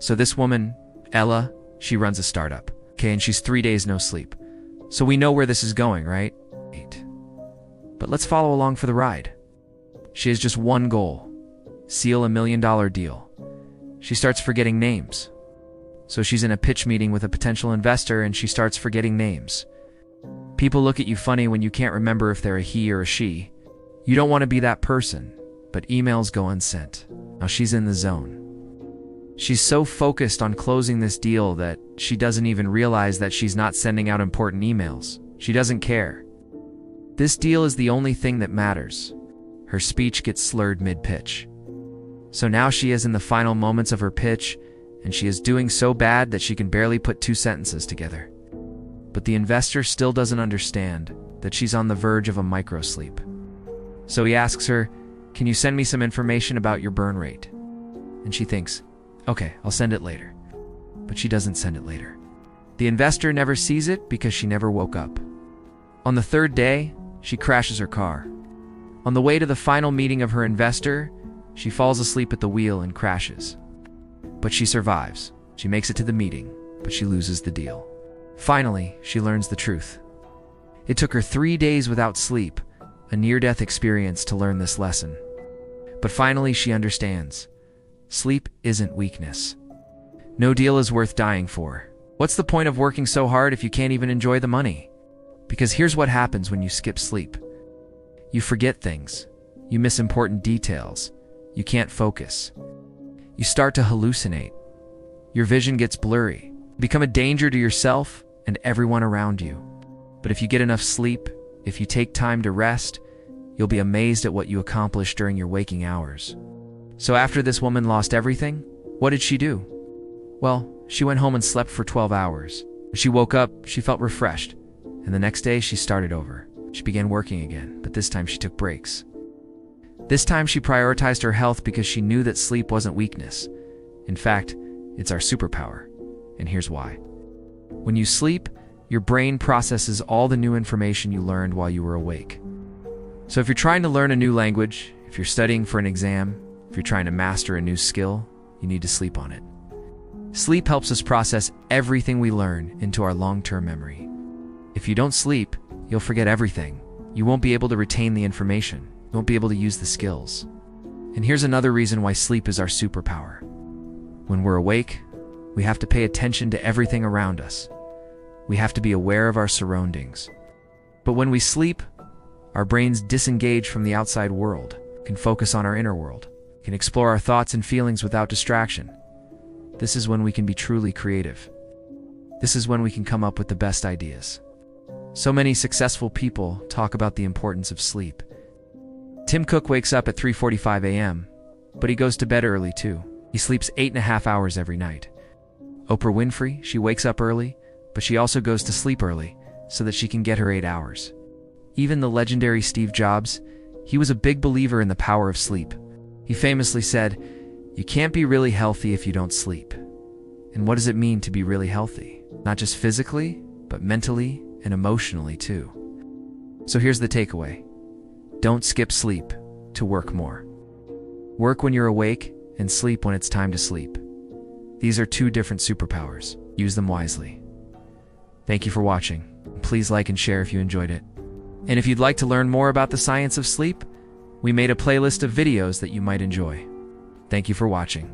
So this woman, Ella, she runs a startup. Okay, and she's 3 days no sleep. So we know where this is going, right? But let's follow along for the ride. She has just one goal: seal $1 million deal. She starts forgetting names. So she's in a pitch meeting with a potential investor and she starts forgetting names. People look at you funny when you can't remember if they're a he or a she. You don't want to be that person, but emails go unsent. Now she's in the zone. She's so focused on closing this deal that she doesn't even realize that she's not sending out important emails. She doesn't care. This deal is the only thing that matters. Her speech gets slurred mid-pitch. So now she is in the final moments of her pitch, and she is doing so bad that she can barely put 2 sentences together. But the investor still doesn't understand that she's on the verge of a microsleep. So he asks her, "Can you send me some information about your burn rate?" And she thinks, "Okay, I'll send it later." But she doesn't send it later. The investor never sees it because she never woke up. On the 3rd day, she crashes her car. On the way to the final meeting of her investor, she falls asleep at the wheel and crashes. But she survives. She makes it to the meeting, but she loses the deal. Finally, she learns the truth. It took her 3 days without sleep, a near-death experience, to learn this lesson. But finally, she understands. Sleep isn't weakness. No deal is worth dying for. What's the point of working so hard if you can't even enjoy the money? Because here's what happens when you skip sleep. You forget things. You miss important details. You can't focus. You start to hallucinate. Your vision gets blurry. You become a danger to yourself and everyone around you. But if you get enough sleep, if you take time to rest, you'll be amazed at what you accomplish during your waking hours. So after this woman lost everything, what did she do? Well, she went home and slept for 12 hours. When she woke up, she felt refreshed. And the next day, she started over. She began working again, but this time she took breaks. This time she prioritized her health because she knew that sleep wasn't weakness. In fact, it's our superpower. And here's why. When you sleep, your brain processes all the new information you learned while you were awake. So if you're trying to learn a new language, if you're studying for an exam, if you're trying to master a new skill, you need to sleep on it. Sleep helps us process everything we learn into our long-term memory. If you don't sleep, you'll forget everything. You won't be able to retain the information. You won't be able to use the skills. And here's another reason why sleep is our superpower. When we're awake, we have to pay attention to everything around us. We have to be aware of our surroundings. But when we sleep, our brains disengage from the outside world, can focus on our inner world, can explore our thoughts and feelings without distraction. This is when we can be truly creative. This is when we can come up with the best ideas. So many successful people talk about the importance of sleep. Tim Cook wakes up at 3:45 a.m., but he goes to bed early too. He sleeps 8.5 hours every night. Oprah Winfrey, she wakes up early, but she also goes to sleep early so that she can get her 8 hours. Even the legendary Steve Jobs, he was a big believer in the power of sleep. He famously said, "You can't be really healthy if you don't sleep." And what does it mean to be really healthy? Not just physically, but mentally and emotionally too. So here's the takeaway. Don't skip sleep to work more. Work when you're awake and sleep when it's time to sleep. These are 2 different superpowers. Use them wisely. Thank you for watching. Please like and share if you enjoyed it. And if you'd like to learn more about the science of sleep, we made a playlist of videos that you might enjoy. Thank you for watching.